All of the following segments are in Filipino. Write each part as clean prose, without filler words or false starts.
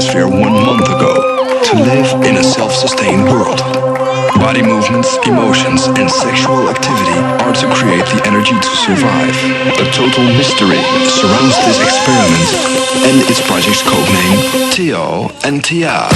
Hemisphere 1 month ago to live in a self-sustained world. Body movements, emotions, and sexual activity are to create the energy to survive. A total mystery surrounds this experiment and its project's codename Tio and Tia.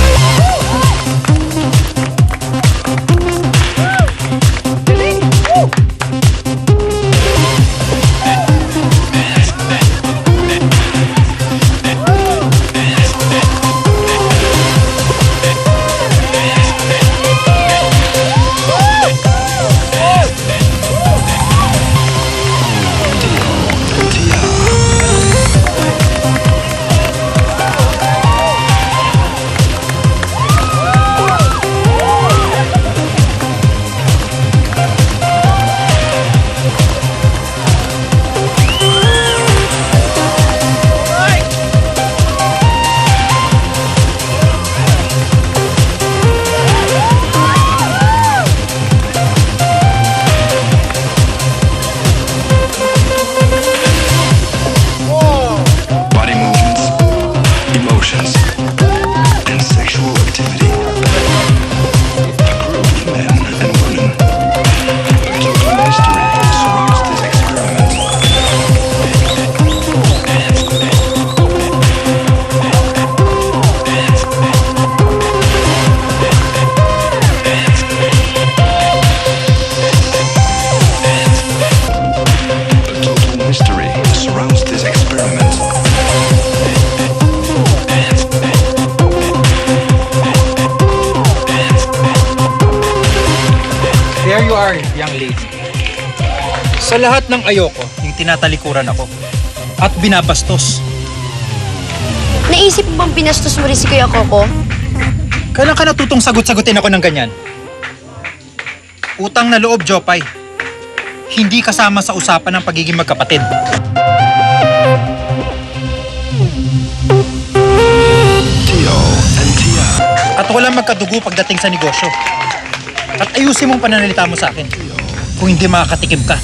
There you are, young lady. Sa lahat ng ayoko, yung tinatalikuran ako at binabastos. Naisip mo bang binastos mo rin si Kuya Coco? Kailan ka natutong sagot-sagutin ako ng ganyan? Utang na loob, Jopay. Hindi kasama sa usapan ng pagiging magkapatid. Tio and Tia. At walang magkadugo pagdating sa negosyo. At ayusin mong pananalita mo sa akin. Kung hindi makakatikim ka.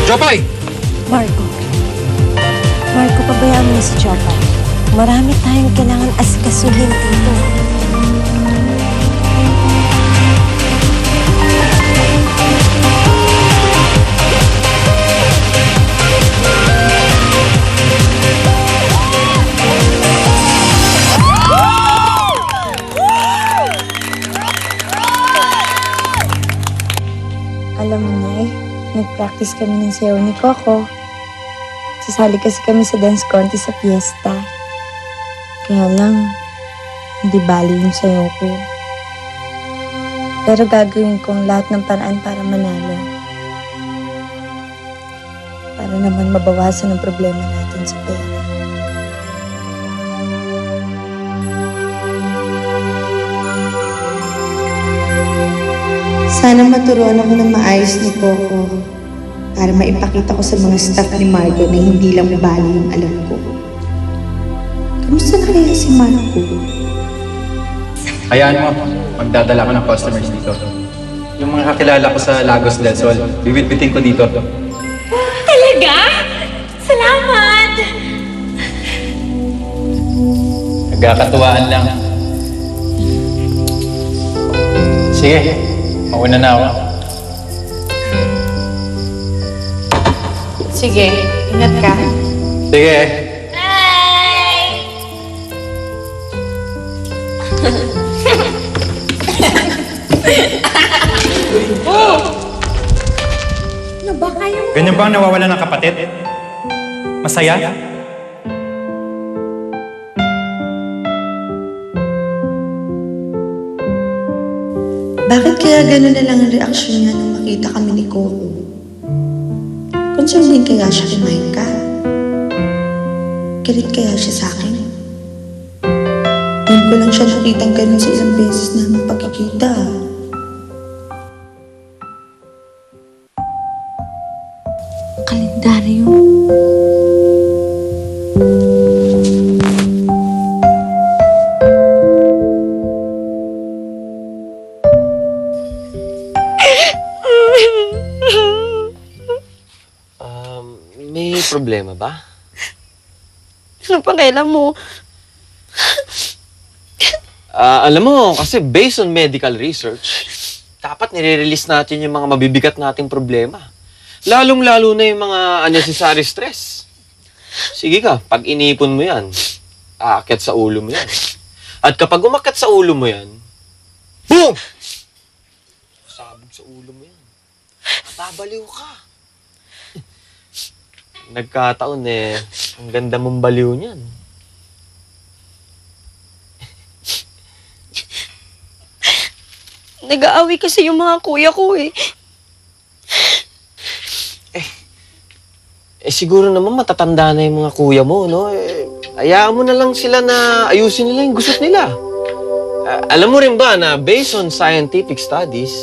Jopay! Marco, pabayaan mo na si Jopay. Marami tayong kailangan asikasuhin dito. Alam mo, Nay, nag-practice kami ng sayaw ni Coco. Sasali kasi kami sa dance contest sa fiesta. Kaya lang, hindi bali yung sayaw ko. Pero gagawin ko ang lahat ng paraan para manalo. Para naman mabawasan ang problema natin sa pera. Sana maturuan ako ng maayos ni Coco para maipakita ko sa mga staff ni Marco na hindi lang bali yung alam ko. Kamusta na kaya si Marco? Hayaan mo, magdadala ko ng customers dito. Yung mga kakilala ko sa Lagos del Sol, bibitbitin ko dito. Talaga? Salamat! Nagkakatuwaan lang. Sige, mauna na ako. Sige, ingat ka. Sige. Ano ba kayo? Ganyan ba ang nawawala ng kapatid? Masaya? Bakit kaya gano'n na lang ang reaksyon niya nung makita kami ni Coco? Concerned din kaya siya kay Micah? Galit kaya siya sa akin? Ngayon ko lang siya nakitang gano'n sa ilang beses namin pagkikita. Kalendaryo. problema ba? Ano pang kailan mo? Alam mo, kasi based on medical research, dapat nire-release natin yung mga mabibigat nating problema. Lalong-lalo na yung mga unnecessary stress. Sige ka, pag inipon mo yan, aakyat sa ulo mo yan. At kapag umakyat sa ulo mo yan, boom! Sabog sa ulo mo yan. Babaliw ka. Nagkataon ang ganda mong baliw niyan. Nag-aaway kasi yung mga kuya ko eh. Siguro naman matatanda na yung mga kuya mo, no? Hayaan mo na lang sila na ayusin nila yung gusot nila. Alam mo rin ba na based on scientific studies,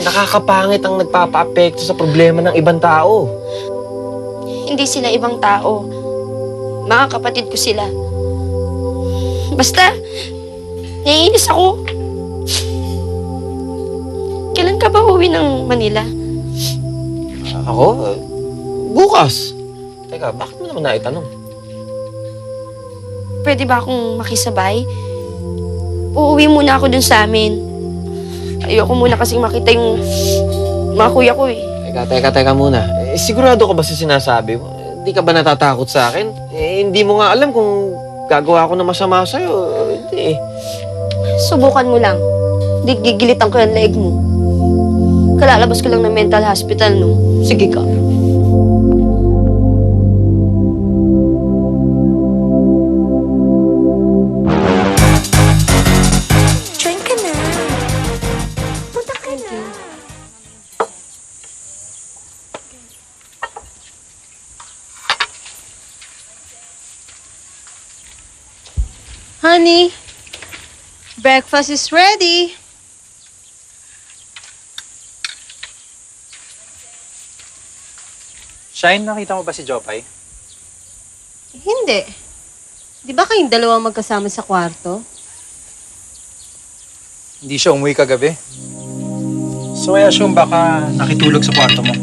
nakakapangit ang nagpapa-apekto sa problema ng ibang tao. Hindi sila ibang tao. Mga kapatid ko sila. Basta, naiinis ako. Kailan ka ba uwi ng Manila? Ako? Bukas. Teka, bakit mo naman naitanong? Pwede ba akong makisabay? Uuwi muna ako dun sa amin. Ayoko muna kasing makita yung mga kuya ko eh. Teka muna. Sigurado ka ba sa sinasabi mo? Hindi ka ba natatakot sa akin? Hindi mo nga alam kung gagawa ko na masama sa'yo. Hindi. Subukan mo lang. Di gigilitan ko yung leeg mo. Kalalabas ko lang ng mental hospital, no? Sige ka. Join ka na. Punta ka na. Honey, breakfast is ready. Shine, nakita mo ba si Jopay? Hindi. Di ba kayong dalawa magkasama sa kwarto? Hindi siya umuwi kagabi. So I assume baka nakitulog sa kwarto mo.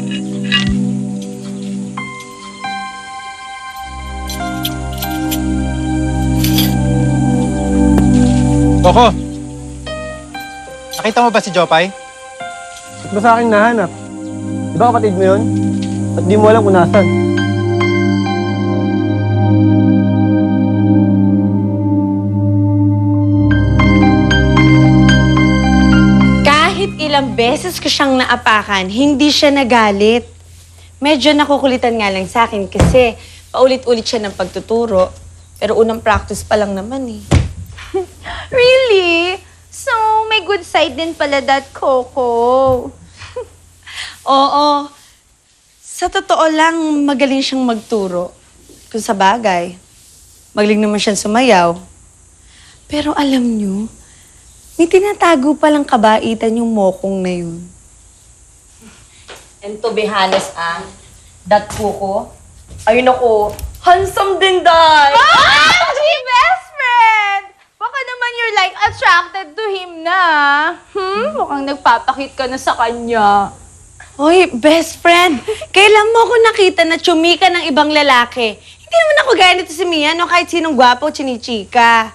Coco! Nakita mo ba si Jopay? Ba't mo sa akin nahanap? Di ba kapatid mo yun? At di mo alam kung nasan. Kahit ilang beses ko siyang naapakan, hindi siya nagalit. Medyo nakukulitan nga lang sa akin kasi paulit-ulit siya ng pagtuturo. Pero unang practice pa lang naman eh. Really? So, may good side din pala that Coco. Oo. Sa totoo lang, magaling siyang magturo. Kung sa bagay, magaling naman siyang sumayaw. Pero alam niyo, may tinatago palang kabaitan yung mokong na yun. And to be honest, that Coco, ayun ako, handsome din, Day! OMG, best friend! Baka naman you're like attracted to him na. Mukhang nagpapakit ka na sa kanya. Hoy, best friend, kailan mo ako nakita na tsumika ng ibang lalaki? Hindi naman ako gaya nito si Mia, no? Kahit sinong gwapo, chinichika.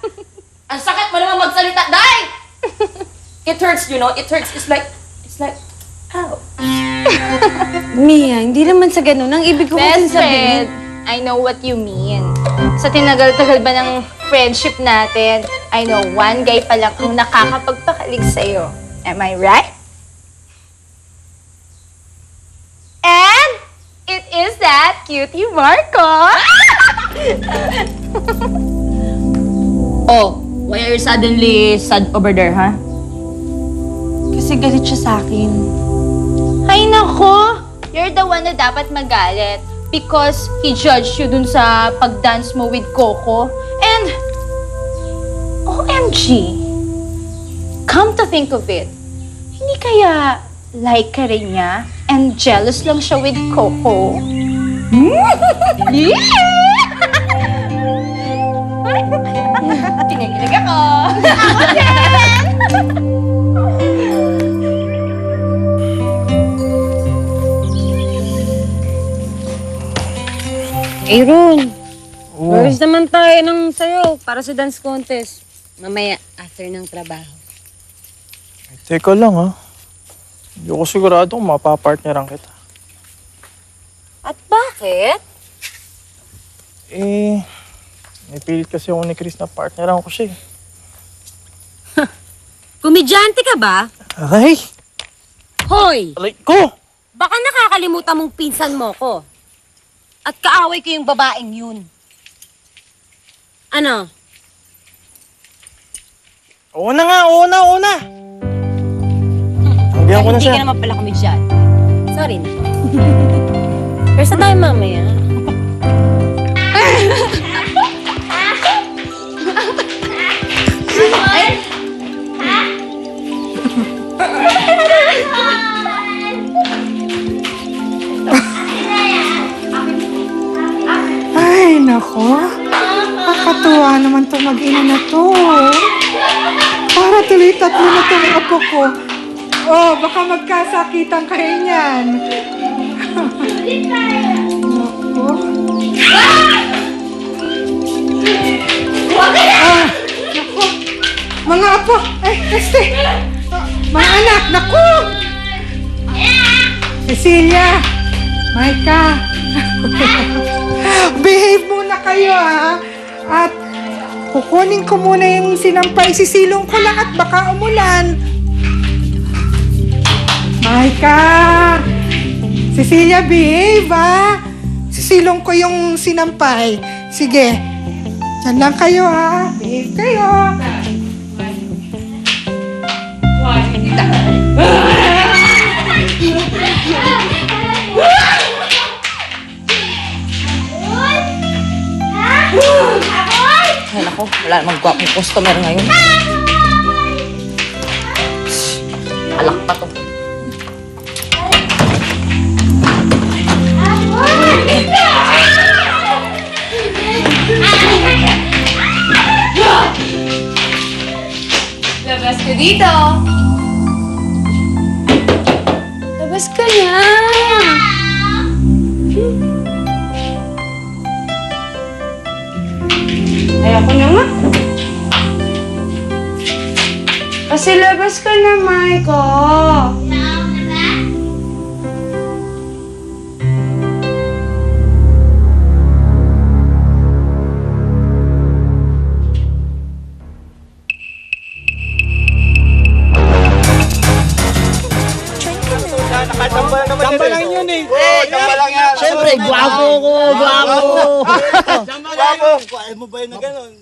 Ang sakit mo naman magsalita, Day! It hurts, you know? It hurts. It's like, ow. Mia, hindi naman sa ganun. Ang ibig ko Best kasing sabihin. friend, I know what you mean. Sa tinagal-tagal ba ng friendship natin, I know one guy pa lang ang nakakapagpakalig sa'yo. Am I right? And it is that cutie Marco. Oh, why are you suddenly sad over there, huh? Kasi galit siya sa akin. Ay nako, you're the one na dapat magalit because he judged you dun sa pag-dance mo with Coco. And, OMG, come to think of it, hindi kaya like ka rin niya and jealous lang siya with Coco? Kinikilig ako. Ako din! Aaron, Oo. girls naman tayo ng sayo para sa dance contest. Mamaya, after ng trabaho. Teka lang ha. Hindi ko sigurado kung mapapartneran kita. At bakit? May pilit kasi ako ni Chris na partneran ko siya eh. Komedyante ka ba? Aray! Hoy! Alay ko! Baka nakakalimutan mong pinsan mo ko. At kaaway ko yung babaeng yun. Ano? Oo na nga, oo na! Sabihan ko na Hindi siya. ka naman pala komedyante. Sorry na. Pero saan tayo mamaya? Ay, nako. Nakakatuwa naman itong mag-ina na to. Para tuloy tatlo na itong apo ko. Oh, baka magkasakitan kayo niyan. Nako. Ah, nako. Mga apo. Mga anak, nako. Cecilia. Micah. Behave muna kayo ha. At kukunin ko muna yung sinampay. Sisilong ko lang at baka umulan. Micah! Cecilia, behave ha. Sisilong ko yung sinampay. Sige. Diyan lang kayo ha. Behave kayo. Ay, naku, wala namang gwapong customer ngayon. Alak pa to. Labas ka dito. Labas ka na. Ay, ako na nga. Kasi labas ka na, Michael. Tambalan yun eh. Tambalan yan. Siyempre, gwapo ko, gwapo. Gwapo.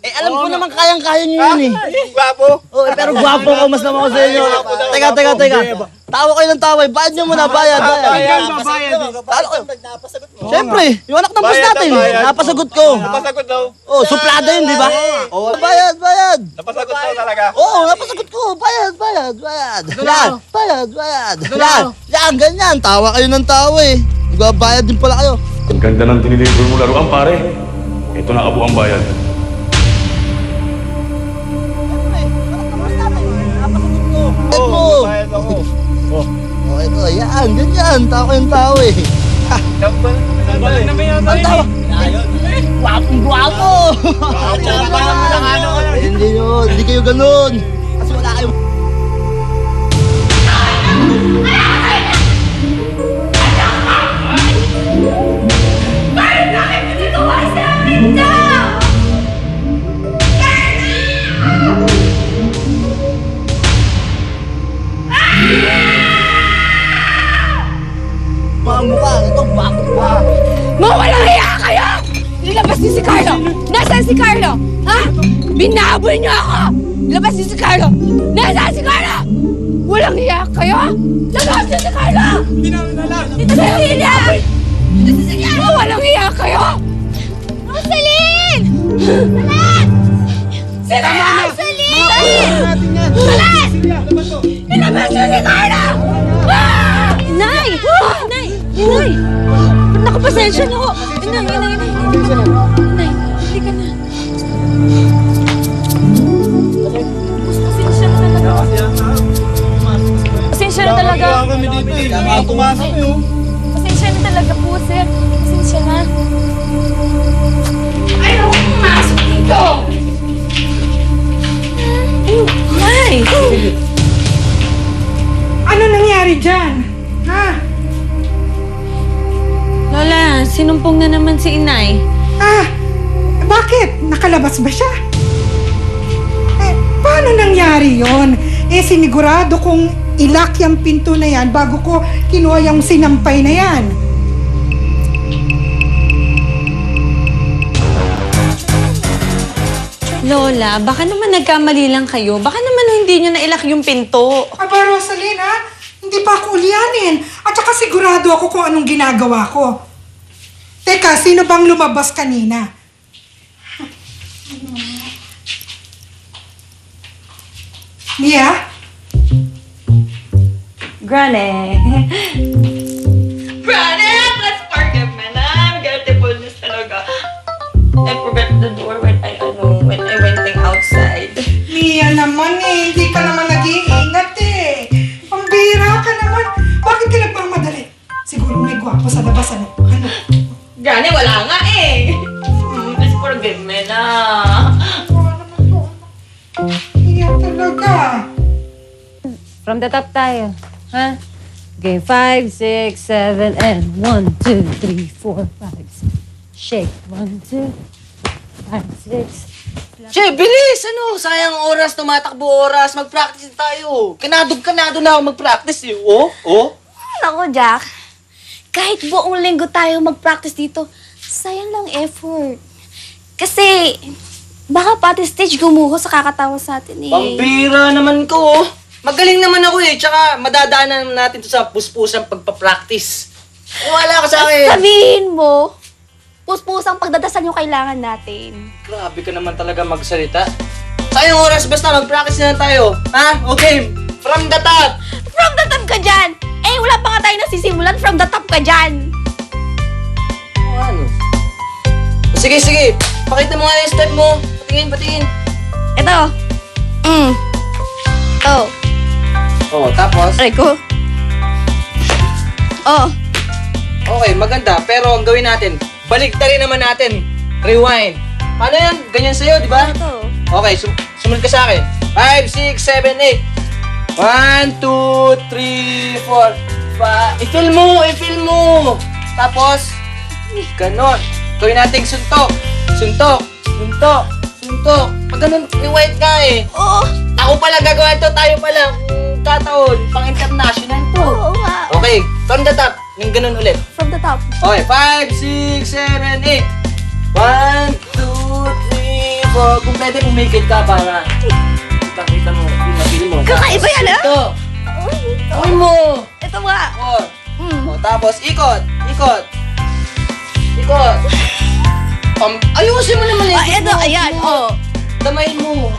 Eh, alam ko naman kayang-kaya nyo yun eh. Gwapo. Oh, pero gwapo ko, mas naman ako sa inyo. Teka. Tawa kayo ng tawa, bayad nyo muna, bayad. Talo kayo. Siyempre, yung anak ng boss natin, napasagot ko. Napasagot daw. Oh, suplada yun, di ba? Oh, bayad. Napasagot daw talaga. Oo, napasagot ko. Bayad. Yan, ganyan. Tawa kayo ng tawa eh. Nagbabayad din pala kayo. Ang ganda ng diniliver mo laruan, pare. Ito na kabuang bayan. Bayad mo. Oh, ito. Yan, ganyan. Tawa kayong tawa eh. Tambalan naman yan. Ang tawa. Gwapong-gwapo. Hindi kayo ganun. Kasi wala kayo. Mga mukha, ito gwapong-gwapo. Mawalang hiya kayo! Nilabas niyo si Carlo! Nasaan si Carlo? Ha? Binabol niyo ako! Nilabas niyo si Carlo! Nasaan si Carlo? Walang hiya kayo? Labas niyo si Carlo! Dito sa Cecilia! Dito sa Cecilia! Walang hiya kayo! Rosaline! Salat! Salat! Salat! Nilabas niyo si Carlo! Ah! Inay! Inay! Nakapasensya na ako. Inay! Inay, hindi ka na. Pasensya na talaga. Kami dito eh. Pumasok yun. Pasensya na. talaga po, sir. Pasensya na. Ayaw ko pumasok dito! Nay! Ano nangyari dyan? Ha? Lola, sinumpong na naman si inay. Ah, bakit? Nakalabas ba siya? Paano nangyari yon? Sinigurado kong ilak yung pinto na yan bago ko kinuha yung sinampay na yan. Lola, baka naman nagkamali lang kayo. Baka naman hindi nyo nailak yung pinto. Aba, Rosalina, hindi pa ako ulyanin. At saka sigurado ako kung anong ginagawa ko. Teka, sino bang lumabas kanina? Mia? Granny. Granny, let's forgive me na. Guiltifulness talaga. I forgot the door when I went outside. Mia naman hindi ka naman nag-iingat Pambira ka naman. Bakit ka nagmamadali? Siguro may gwapo sa labas, ano? Granny, wala nga Please forgive me na. Mia talaga. From the top tayo. Ha? Okay, 5, 6, 7, and 1, 2, 3, 4, 5, 6. Shake. 1, 2, 5, 6. Che, bilis! Sayang oras, tumatakbo oras. Mag-practice tayo. Kanado na ako mag-practice Ako, Jack. Kahit buong linggo tayo mag-practice dito, sayang lang effort. Kasi, baka pati stage gumuho sa kakatawa sa atin Pambira naman ko Magaling naman ako tsaka madadaanan natin to sa puspusang pagpa-practice. Wala ka sa akin. Sabihin mo, puspusang pagdadasal yung kailangan natin. Grabe ka naman talaga magsalita. Sayang oras, basta mag-practice na tayo. Ha? Okay, from the top. From the top ka dyan! Wala pa nga tayo nasisimulan, from the top ka dyan! Ano? Sige. Pakita mo nga yung step mo. Patingin. Ito. Tapos? Aray ko. Okay, maganda. Pero ang gawin natin, baliktarin naman natin. Rewind. Paano yan? Ganyan sa'yo, di ba? Ito. Okay, sumunod ka sa akin. 5, 6, 7, 8. 1, 2, 3, 4, 5. I-feel mo! Tapos, ganon. Gawin natin suntok. Pag ganon, rewind ka Oo. Ako pala gagawa ito, tayo pala. Kataon, pang-international to. Oo nga. Okay, from the top. Yung ganon ulit. From the top. Okay, 5, 6, 7, 8. 1, 2, 3, 4. Kung pwede, umikit ka para kita mo, pinapili mo. Kakaiba yan, Ito. Gawin mo. Ito nga. Tapos, ikot. Ayusin mo naman Ito, ayan. Damayin mo.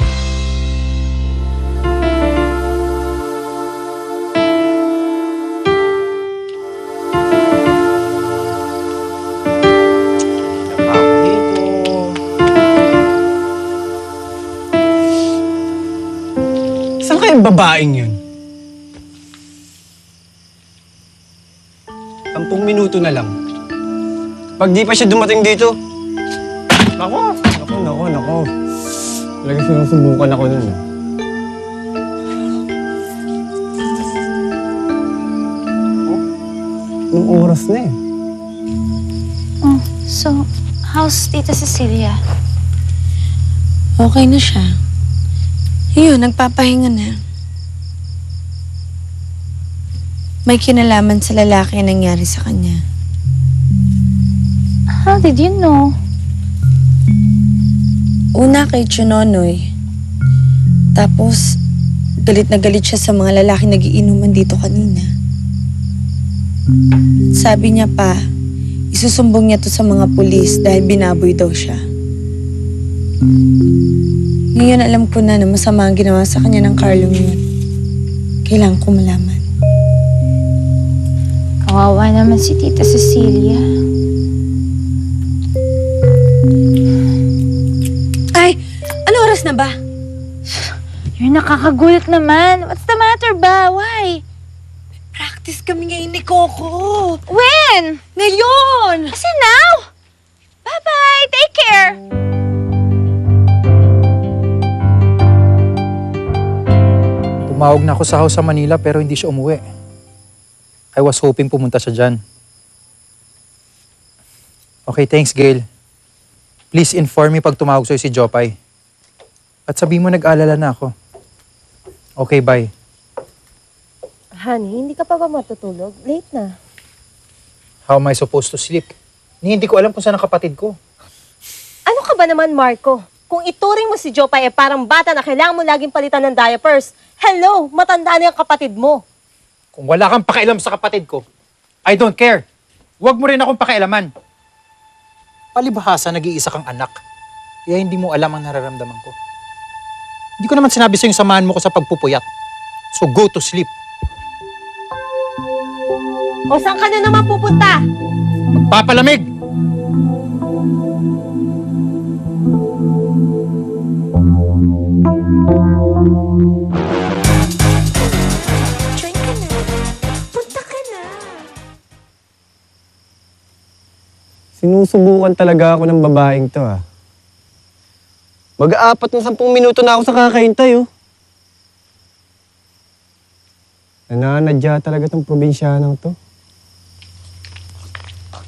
Saan kayong babaeng yun? 10 minuto na lang. Pag di pa siya dumating dito, Nako. Talaga sinusubukan ako nun. Anong oras na So, how's Tita Cecilia? Okay na siya. Ayun, nagpapahinga na. May kinalaman sa lalaki ang nangyari sa kanya. How did you know? Una kay Chunonoy. Tapos, galit na galit siya sa mga lalaki nagiinuman dito kanina. Sabi niya pa, isusumbong niya to sa mga pulis dahil binaboy daw siya. Ngayon alam ko na masama ang ginawa sa kanya ng Carlong yun. Kailangan ko malaman. Kawawa naman si Tita Cecilia. Ay! Ano oras na ba? You're nakakagulat naman. What's the matter ba? Why? Practice. Magpa-practice kami ngayon ni Coco. When? Ngayon! Kasi now? Bye-bye! Take care! Tumawag na ako sa house sa Manila pero hindi siya umuwi. I was hoping pumunta siya dyan. Okay, thanks, Gail. Please inform me pag tumawag sa'yo si Jopay. At sabihin mo nag-alala na ako. Okay, bye. Honey, hindi ka pa ba matutulog? Late na. How am I supposed to sleep? Hindi ko alam kung saan ang kapatid ko. Ano ka ba naman, Marco? Kung ituring mo si Jopay parang bata na kailangan mo laging palitan ng diapers, hello, matanda na yung kapatid mo. Kung wala kang pakialam sa kapatid ko, I don't care. Huwag mo rin akong pakialaman. Palibhasa, nag-iisa kang anak. Kaya hindi mo alam ang nararamdaman ko. Hindi ko naman sinabi sa'yo samahan mo ko sa pagpupuyat. So go to sleep. O saan ka na naman pupunta? Papalamig! Join ka na. Punta ka na. Sinusubukan talaga ako ng babaeng to, ah. Mag-aapat na 10 minuto na ako sa kakahintay, oh. Nananadya talaga tong probinsyanang to.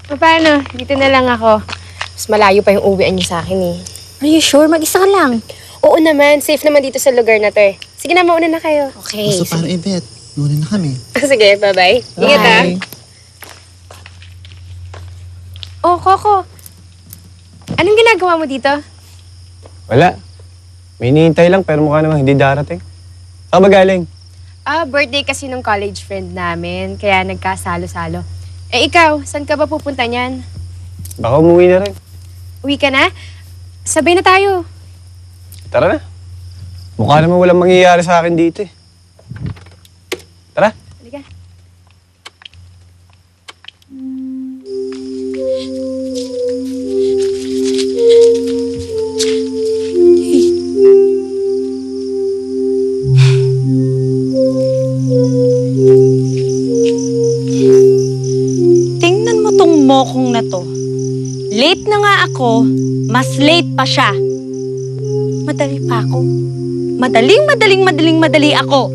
Paano? Dito na lang ako. Mas malayo pa yung uwian niyo sa akin eh. Are you sure? Mag-isa ka lang. Oo naman, safe naman dito sa lugar na to eh. Sige na, mauna na kayo. Okay. Basta para i-bet. Muna na kami. Sige, bye-bye. Ingat ha. Oh, Coco. Anong ginagawa mo dito? Wala. May hinihintay lang pero mukha namang hindi darating. Saan ba galing? Birthday kasi nung college friend namin, kaya nagkasalo-salo. Eh ikaw, saan ka ba pupunta niyan? Baka umuwi na rin. Uwi ka na? Sabay na tayo. Tara na. Mukha naman walang mangyayari sa akin dito, eh. Tara. Halika. Tingnan mo tong mokong na to. Late na nga ako, mas late pa siya. Madali pa ako. Madali ako.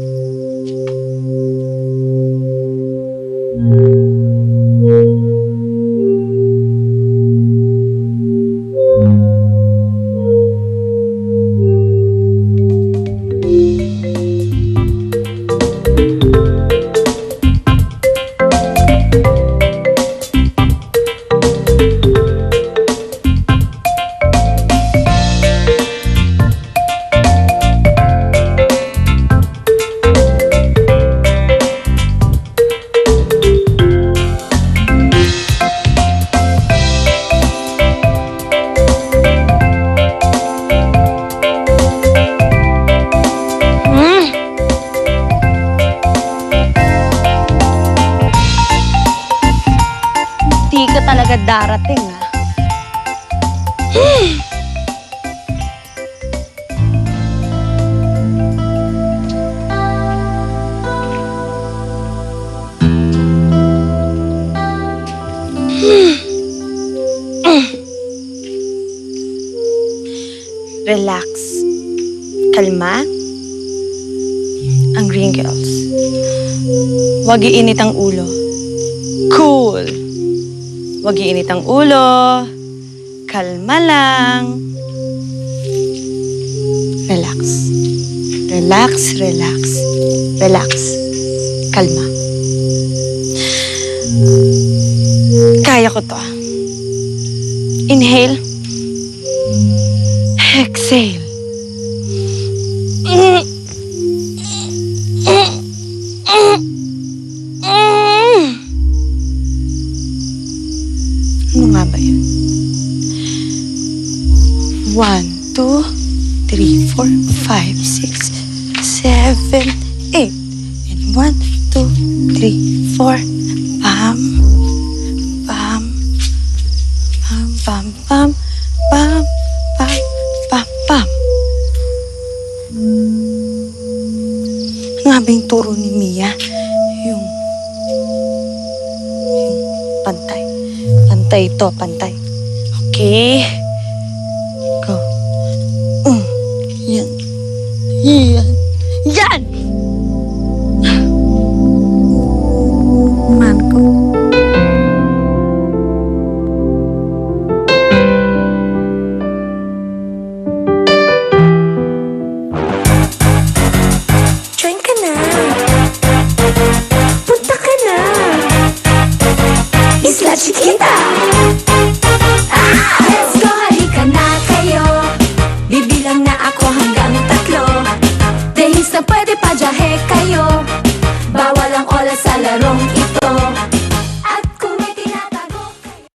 Hindi ka talaga darating, ha? Relax. Kalma. Ang wrinkles. Huwag iinit ang ulo. Cool. Huwag iinit ang ulo. Kalma lang. Relax. Relax. Kalma. Kaya ko to. Inhale. Exhale. Ano nga ba yun? 1, 2, 3, 4, 5, 6, 7, 8. And 1, 2, 3, 4. Bam. Bam. Bam, bam, bam. Bam, bam, bam, bam. Ano nga ba yung turo ni Mia? Yung Pantay. Pantay ito, pantay. Okay. Go. Yan. Yan. Yan! Marco. Join ka na. Punta ka na. Isla Chiquita. Let's go, halika na kayo. Bibilang na ako hanggang 3. Dehis na pwede pa jahe kayo. Bawal ang oras sa larong ito.